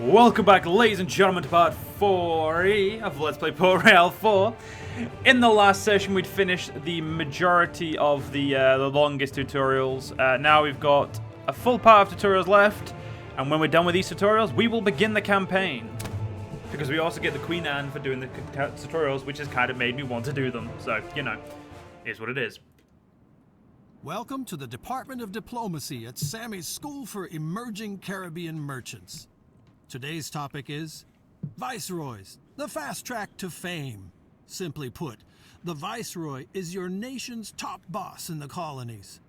Welcome back, ladies and gentlemen, to part 4 of Let's Play Royale 4. In the last session, we'd finished the majority of the longest tutorials. Now we've got a full part of tutorials left, and when we're done with these tutorials, we will begin the campaign. Because we also get the Queen Anne for doing the tutorials, which has kind of made me want to do them. So, you know, here's what it is. Welcome to the Department of Diplomacy at Sammy's School for Emerging Caribbean Merchants. Today's topic is Viceroys, the fast track to fame. Simply put, the Viceroy is your nation's top boss in the colonies.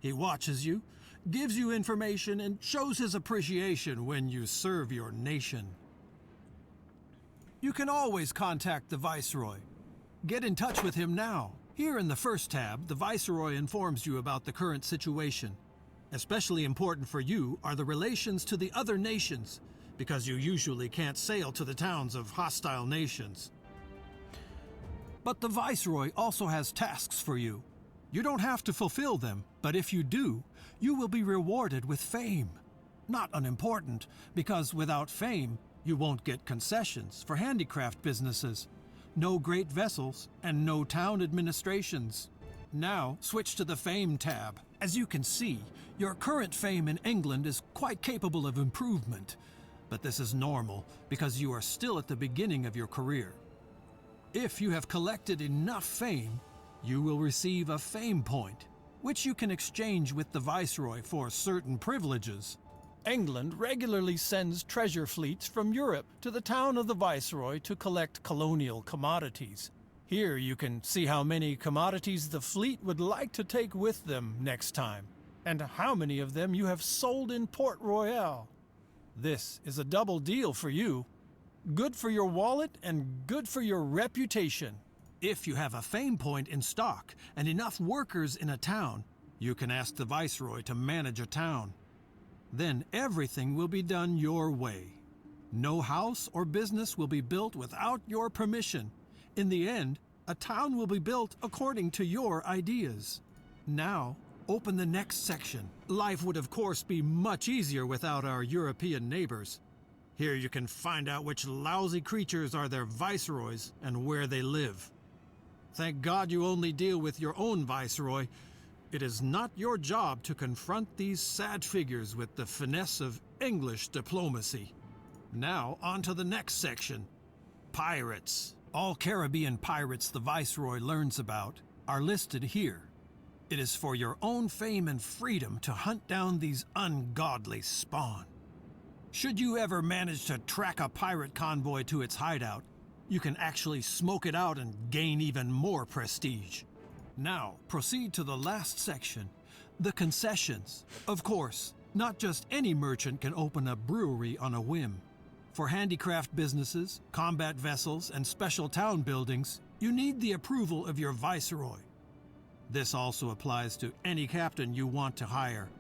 He watches you, gives you information, and shows his appreciation when you serve your nation. You can always contact the Viceroy. Get in touch with him now. Here in the first tab, the Viceroy informs you about the current situation. Especially important for you are the relations to the other nations, because you usually can't sail to the towns of hostile nations. But the Viceroy also has tasks for you. You don't have to fulfill them, but if you do, you will be rewarded with fame. Not unimportant, because without fame, you won't get concessions for handicraft businesses, no great vessels, and no town administrations. Now, switch to the Fame tab. As you can see, your current fame in England is quite capable of improvement. But this is normal, because you are still at the beginning of your career. If you have collected enough fame, you will receive a fame point, which you can exchange with the Viceroy for certain privileges. England regularly sends treasure fleets from Europe to the town of the Viceroy to collect colonial commodities. Here you can see how many commodities the fleet would like to take with them next time, and how many of them you have sold in Port Royale. This is a double deal for you. Good for your wallet and good for your reputation. If you have a fame point in stock and enough workers in a town, you can ask the Viceroy to manage a town. Then everything will be done your way. No house or business will be built without your permission. In the end, a town will be built according to your ideas. Now, open the next section. Life would of course be much easier without our European neighbors. Here you can find out which lousy creatures are their viceroys and where they live. Thank God you only deal with your own viceroy. It is not your job to confront these sad figures with the finesse of English diplomacy. Now, on to the next section. Pirates. All Caribbean pirates the Viceroy learns about are listed here. It is for your own fame and freedom to hunt down these ungodly spawn. Should you ever manage to track a pirate convoy to its hideout, you can actually smoke it out and gain even more prestige. Now, proceed to the last section, the concessions. Of course, not just any merchant can open a brewery on a whim. For handicraft businesses, combat vessels, and special town buildings, you need the approval of your Viceroy. This also applies to any captain you want to hire.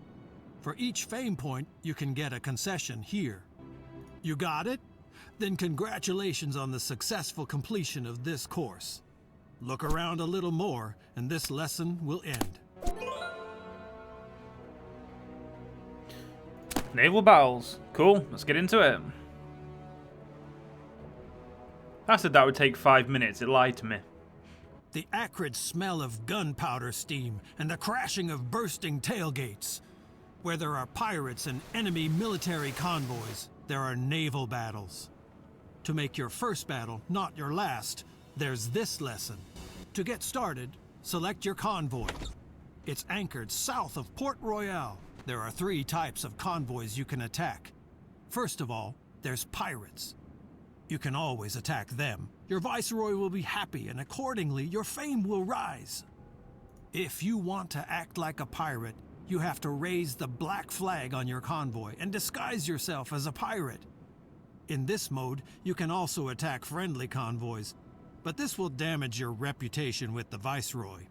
For each fame point, you can get a concession here. You got it? Then congratulations on the successful completion of this course. Look around a little more, and this lesson will end. Naval Battles. Cool, let's get into it. I said that would take 5 minutes, it lied to me. The acrid smell of gunpowder steam and the crashing of bursting tailgates. Where there are pirates and enemy military convoys, there are naval battles. To make your first battle not your last, there's this lesson. To get started, select your convoy. It's anchored south of Port Royale. There are 3 types of convoys you can attack. First of all, there's pirates. You can always attack them. Your Viceroy will be happy, and accordingly, your fame will rise. If you want to act like a pirate, you have to raise the black flag on your convoy and disguise yourself as a pirate. In this mode, you can also attack friendly convoys, but this will damage your reputation with the Viceroy.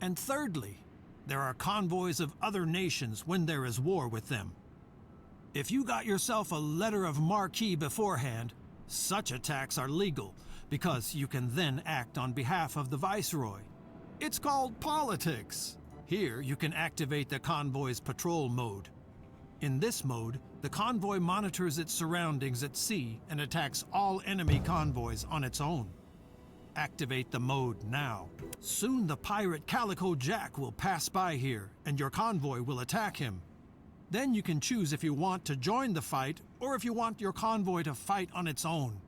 And thirdly, there are convoys of other nations when there is war with them. If you got yourself a letter of marque beforehand, such attacks are legal, because you can then act on behalf of the Viceroy. It's called politics. Here, you can activate the convoy's patrol mode. In this mode, the convoy monitors its surroundings at sea and attacks all enemy convoys on its own. Activate the mode now. Soon the pirate Calico Jack will pass by here, and your convoy will attack him. Then you can choose if you want to join the fight or if you want your convoy to fight on its own.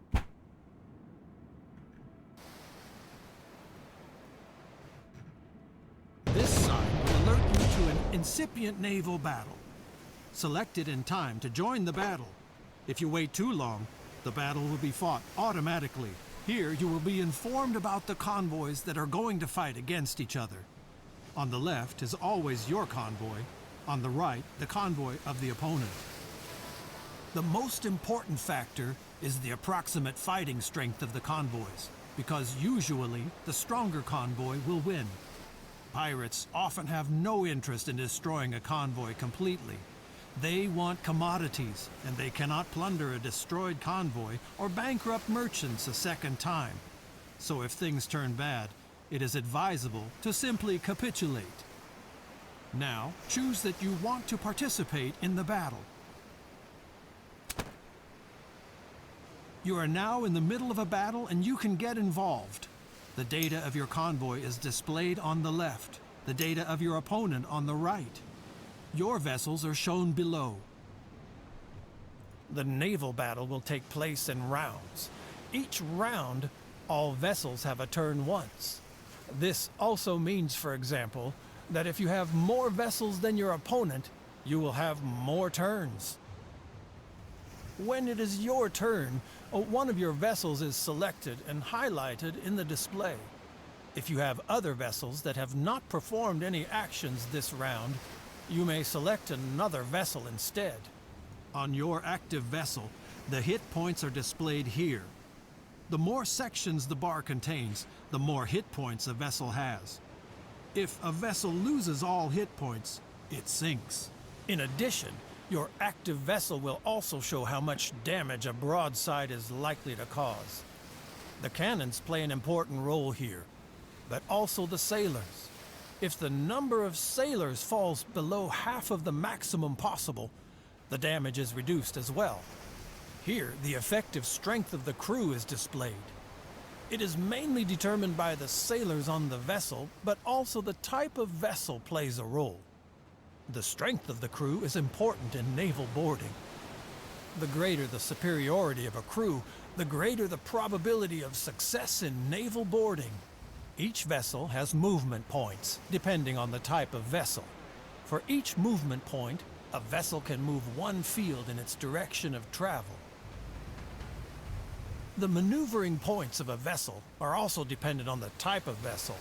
This sign will alert you to an incipient naval battle. Select it in time to join the battle. If you wait too long, the battle will be fought automatically. Here you will be informed about the convoys that are going to fight against each other. On the left is always your convoy. On the right, the convoy of the opponent. The most important factor is the approximate fighting strength of the convoys, because usually the stronger convoy will win. Pirates often have no interest in destroying a convoy completely. They want commodities, and they cannot plunder a destroyed convoy or bankrupt merchants a second time. So if things turn bad, it is advisable to simply capitulate. Now, choose that you want to participate in the battle. You are now in the middle of a battle and you can get involved. The data of your convoy is displayed on the left, the data of your opponent on the right. Your vessels are shown below. The naval battle will take place in rounds. Each round, all vessels have a turn once. This also means, for example, that if you have more vessels than your opponent, you will have more turns. When it is your turn, one of your vessels is selected and highlighted in the display. If you have other vessels that have not performed any actions this round, you may select another vessel instead. On your active vessel, the hit points are displayed here. The more sections the bar contains, the more hit points a vessel has. If a vessel loses all hit points, it sinks. In addition, your active vessel will also show how much damage a broadside is likely to cause. The cannons play an important role here, but also the sailors. If the number of sailors falls below half of the maximum possible, the damage is reduced as well. Here, the effective strength of the crew is displayed. It is mainly determined by the sailors on the vessel, but also the type of vessel plays a role. The strength of the crew is important in naval boarding. The greater the superiority of a crew, the greater the probability of success in naval boarding. Each vessel has movement points, depending on the type of vessel. For each movement point, a vessel can move one field in its direction of travel. The maneuvering points of a vessel are also dependent on the type of vessel.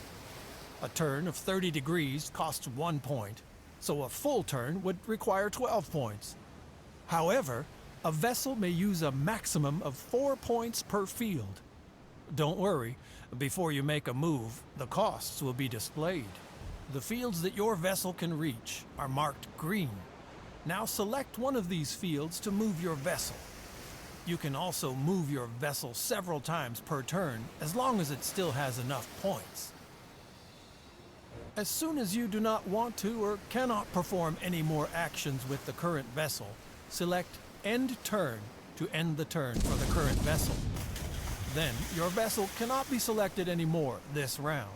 A turn of 30 degrees costs 1 point, so a full turn would require 12 points. However, a vessel may use a maximum of 4 points per field. Don't worry, before you make a move, the costs will be displayed. The fields that your vessel can reach are marked green. Now select one of these fields to move your vessel. You can also move your vessel several times per turn, as long as it still has enough points. As soon as you do not want to or cannot perform any more actions with the current vessel, select End Turn to end the turn for the current vessel. Then, your vessel cannot be selected anymore this round.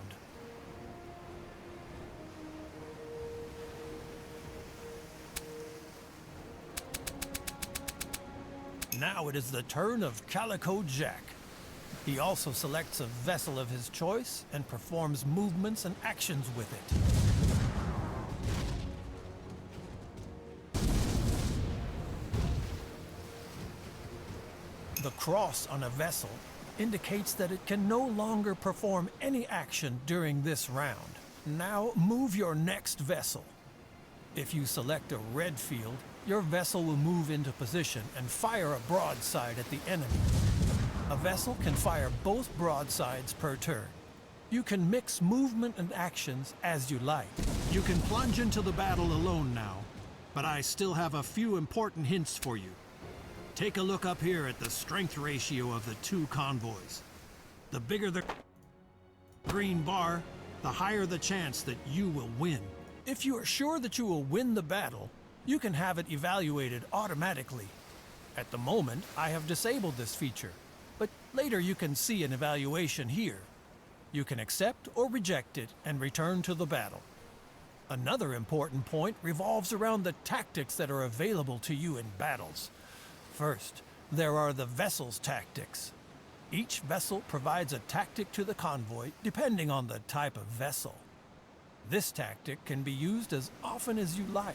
Now it is the turn of Calico Jack. He also selects a vessel of his choice and performs movements and actions with it. The cross on a vessel indicates that it can no longer perform any action during this round. Now move your next vessel. If you select a red field, your vessel will move into position and fire a broadside at the enemy. A vessel can fire both broadsides per turn. You can mix movement and actions as you like. You can plunge into the battle alone now, but I still have a few important hints for you. Take a look up here at the strength ratio of the two convoys. The bigger the green bar, the higher the chance that you will win. If you are sure that you will win the battle, you can have it evaluated automatically. At the moment, I have disabled this feature, but later you can see an evaluation here. You can accept or reject it and return to the battle. Another important point revolves around the tactics that are available to you in battles. First, there are the vessel's tactics. Each vessel provides a tactic to the convoy depending on the type of vessel. This tactic can be used as often as you like,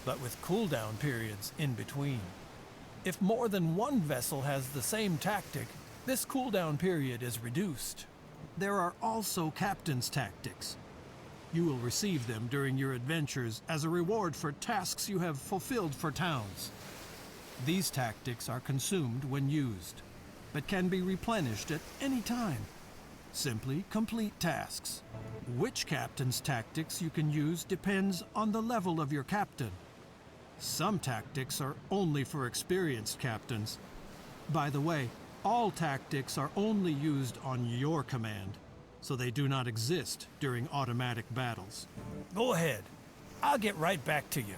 but with cooldown periods in between. If more than one vessel has the same tactic, this cooldown period is reduced. There are also captain's tactics. You will receive them during your adventures as a reward for tasks you have fulfilled for towns. These tactics are consumed when used, but can be replenished at any time. Simply complete tasks. Which captain's tactics you can use depends on the level of your captain. Some tactics are only for experienced captains. By the way, all tactics are only used on your command, so they do not exist during automatic battles. Go ahead. I'll get right back to you.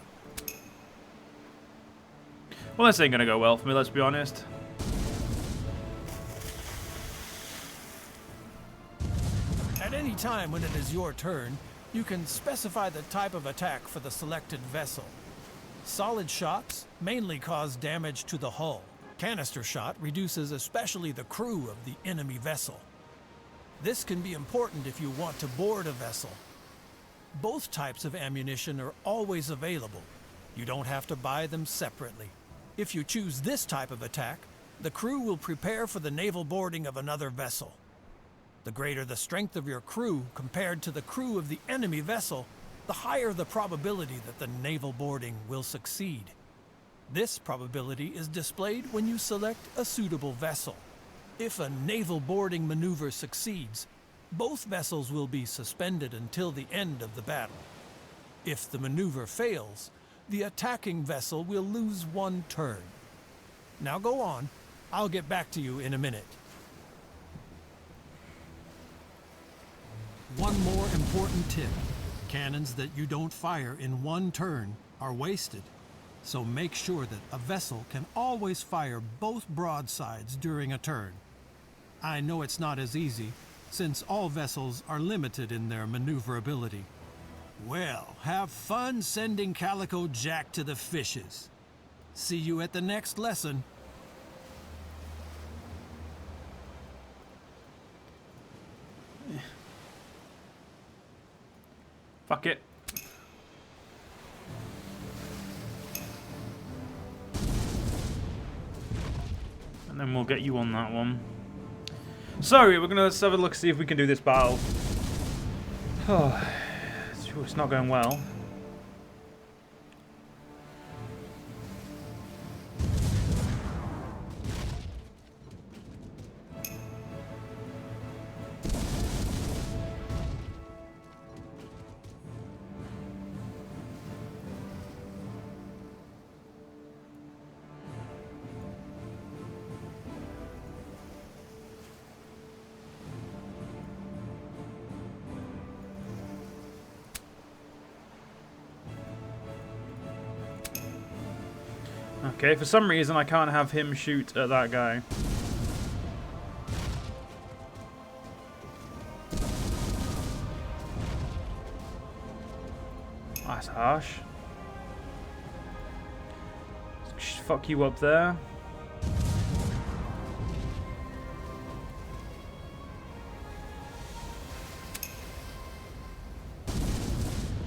Well, this ain't gonna go well for me, let's be honest. At any time when it is your turn, you can specify the type of attack for the selected vessel. Solid shots mainly cause damage to the hull. Canister shot reduces especially the crew of the enemy vessel. This can be important if you want to board a vessel. Both types of ammunition are always available. You don't have to buy them separately. If you choose this type of attack, the crew will prepare for the naval boarding of another vessel. The greater the strength of your crew compared to the crew of the enemy vessel, the higher the probability that the naval boarding will succeed. This probability is displayed when you select a suitable vessel. If a naval boarding maneuver succeeds, both vessels will be suspended until the end of the battle. If the maneuver fails, the attacking vessel will lose one turn. Now go on. I'll get back to you in a minute. One more important tip. Cannons that you don't fire in one turn are wasted, so make sure that a vessel can always fire both broadsides during a turn. I know it's not as easy, since all vessels are limited in their maneuverability. Well, have fun sending Calico Jack to the fishes. See you at the next lesson. Fuck it. And then we'll get you on that one. So, we're going to have a look, see if we can do this battle. Oh, it's not going well. Okay, for some reason I can't have him shoot at that guy. That's harsh. Fuck you up there.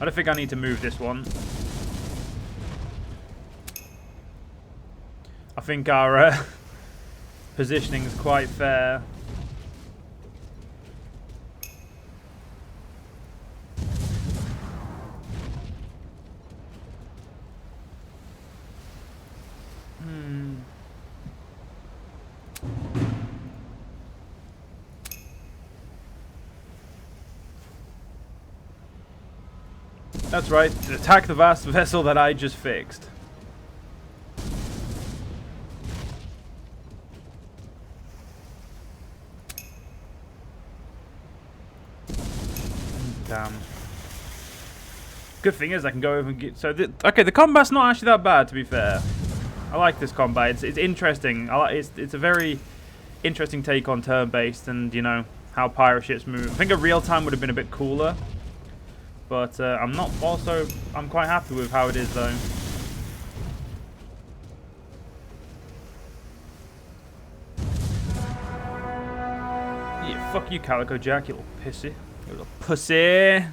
I don't think I need to move this one. I think our positioning is quite fair. That's right, attack the vast vessel that I just fixed. Damn. Good thing is I can go over and get... So, okay, the combat's not actually that bad, to be fair. I like this combat. It's interesting. It's a very interesting take on turn-based and, you know, how pirate ships move. I think a real-time would have been a bit cooler. But I'm quite happy with how it is, though. Yeah, fuck you, Calico Jack, you little pissy. You little pussy.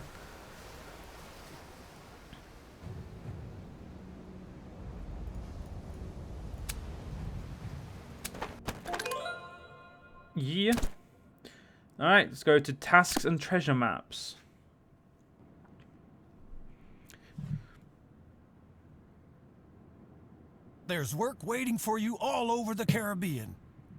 Yeah. Alright, let's go to tasks and treasure maps. There's work waiting for you all over the Caribbean.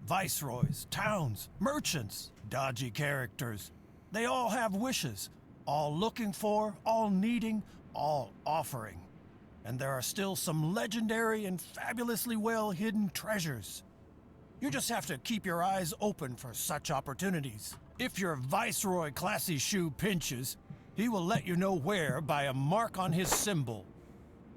Viceroys, towns, merchants, dodgy characters. They all have wishes, all looking for, all needing, all offering. And there are still some legendary and fabulously well-hidden treasures. You just have to keep your eyes open for such opportunities. If your Viceroy classy shoe pinches, he will let you know where by a mark on his symbol.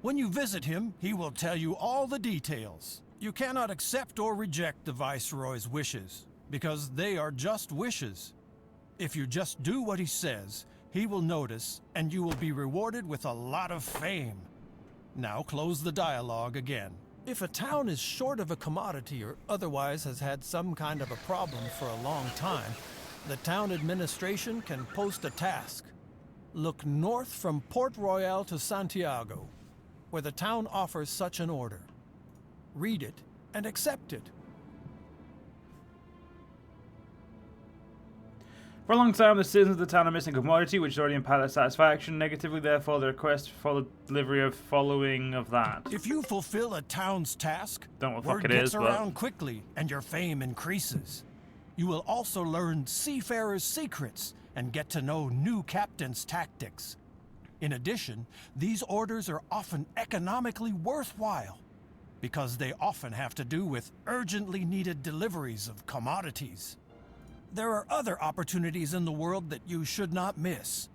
When you visit him, he will tell you all the details. You cannot accept or reject the Viceroy's wishes, because they are just wishes. If you just do what he says, he will notice, and you will be rewarded with a lot of fame. Now close the dialogue again. If a town is short of a commodity or otherwise has had some kind of a problem for a long time, the town administration can post a task. Look north from Port Royale to Santiago, where the town offers such an order. Read it and accept it. For a long time, the citizens of the town are missing a commodity, which has already impaired their satisfaction. Negatively, therefore, the request for the delivery of following of that. If you fulfill a town's task, Don't know what the fuck word it gets is, around but... quickly and your fame increases. You will also learn seafarers' secrets and get to know new captains' tactics. In addition, these orders are often economically worthwhile because they often have to do with urgently needed deliveries of commodities. There are other opportunities in the world that you should not miss.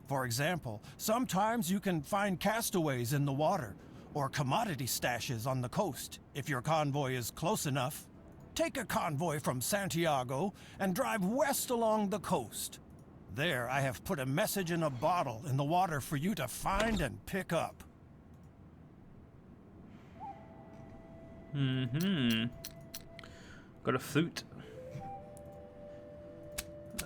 For example, sometimes you can find castaways in the water or commodity stashes on the coast if your convoy is close enough. Take a convoy from Santiago and drive west along the coast. There, I have put a message in a bottle in the water for you to find and pick up. Got a flute.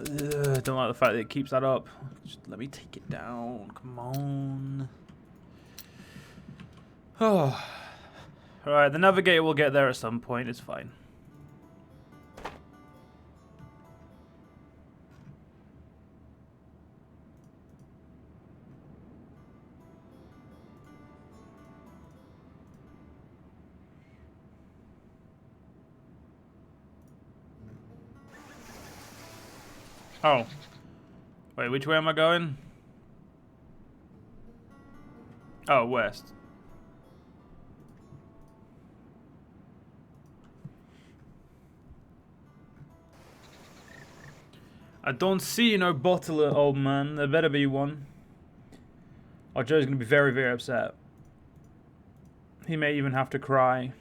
Don't like the fact that it keeps that up. Just let me take it down. Come on. Oh. Alright, the navigator will get there at some point. It's fine. Oh. Wait, which way am I going? Oh, west. I don't see no bottler, old man. There better be one. Or Joe's gonna be very, very upset. He may even have to cry.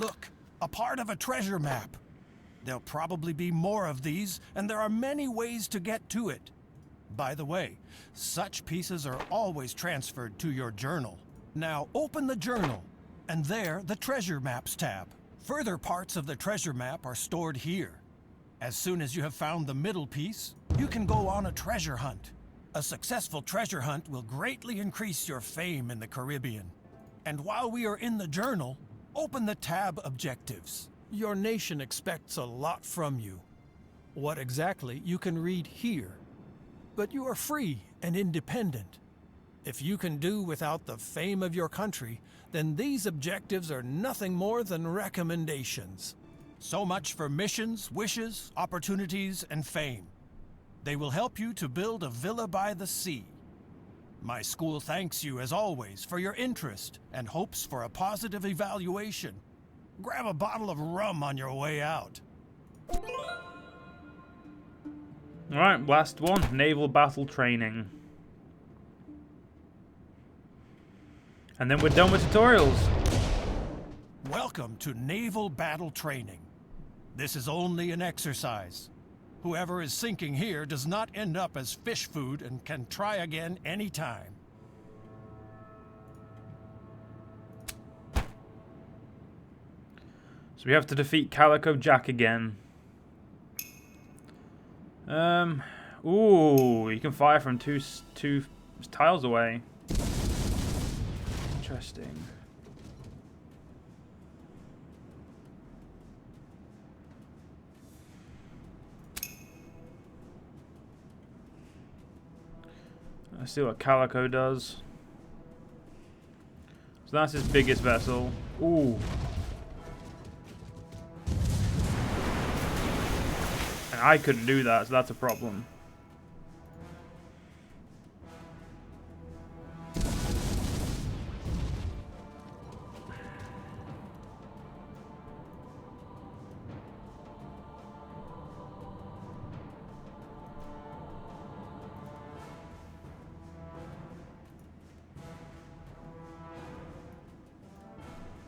Look, a part of a treasure map. There'll probably be more of these, and there are many ways to get to it. By the way, such pieces are always transferred to your journal. Now open the journal, and there the treasure maps tab. Further parts of the treasure map are stored here. As soon as you have found the middle piece, you can go on a treasure hunt. A successful treasure hunt will greatly increase your fame in the Caribbean. And while we are in the journal, open the tab Objectives. Your nation expects a lot from you. What exactly you can read here. But you are free and independent. If you can do without the fame of your country, then these objectives are nothing more than recommendations. So much for missions, wishes, opportunities, and fame. They will help you to build a villa by the sea. My school thanks you, as always, for your interest and hopes for a positive evaluation. Grab a bottle of rum on your way out. Alright, last one. Naval Battle training. And then we're done with tutorials. Welcome to Naval Battle Training. This is only an exercise. Whoever is sinking here does not end up as fish food and can try again anytime. So we have to defeat Calico Jack again. Ooh, you can fire from two tiles away. Interesting. Let's see what Calico does. So that's his biggest vessel. Ooh. And I couldn't do that, so that's a problem.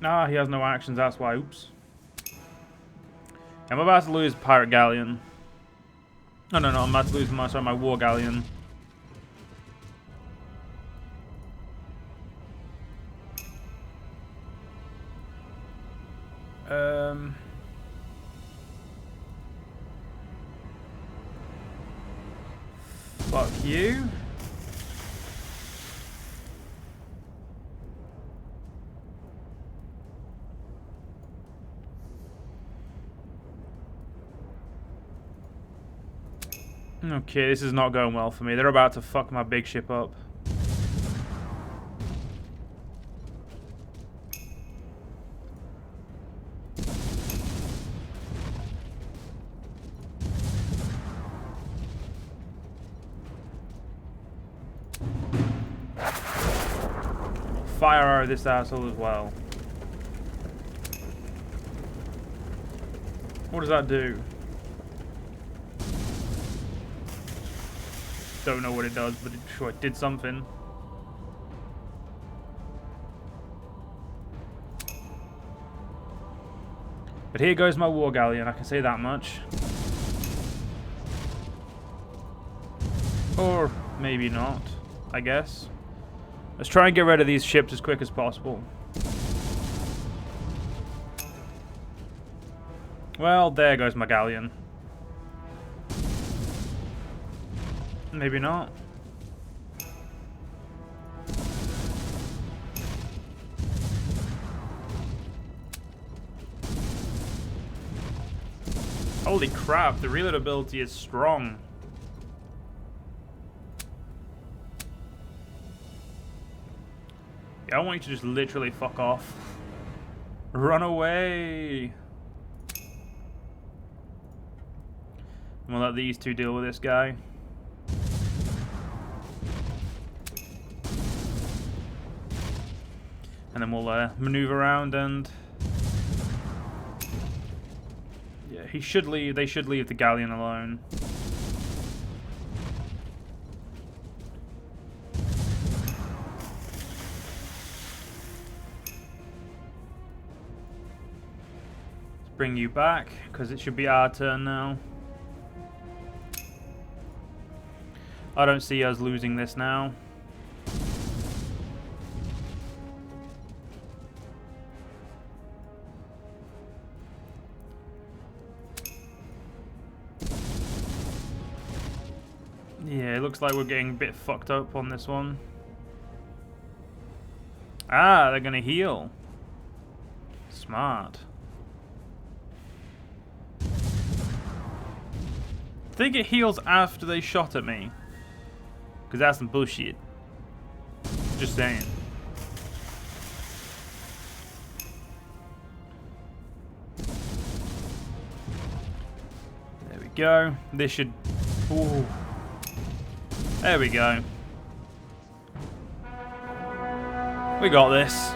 Ah, he has no actions, that's why. Oops. I'm about to lose Pirate Galleon. No, I'm about to lose my War Galleon. Fuck you. Okay, this is not going well for me. They're about to fuck my big ship up. Fire arrow this asshole as well. What does that do? Don't know what it does, but it did something. But here goes my War Galleon, I can say that much. Or maybe not, I guess. Let's try and get rid of these ships as quick as possible. Well, there goes my galleon. Maybe not. Holy crap, the reload ability is strong. Yeah, I want you to just literally fuck off. Run away. We'll let these two deal with this guy. And then we'll maneuver around and... yeah, he should leave. They should leave the galleon alone. Let's bring you back, because it should be our turn now. I don't see us losing this now. Yeah, it looks like we're getting a bit fucked up on this one. Ah, they're gonna heal. Smart. I think it heals after they shot at me. Because that's some bullshit. Just saying. There we go. This should... ooh. There we go. We got this.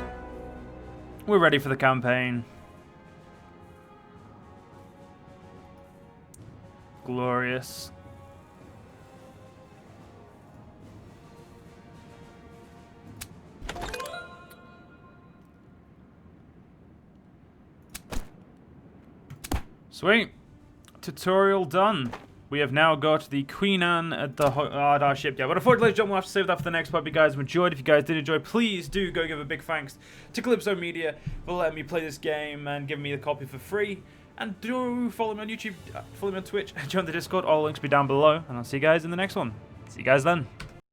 We're ready for the campaign. Glorious. Sweet. Tutorial done. We have now got the Queen Anne at the our ship. Yeah, but unfortunately, ladies and gentlemen, we'll have to save that for the next part. If you guys enjoyed, if you guys did enjoy, please do go give a big thanks to Calypso Media for letting me play this game and giving me the copy for free. And do follow me on YouTube, follow me on Twitch, join the Discord. All links will be down below. And I'll see you guys in the next one. See you guys then.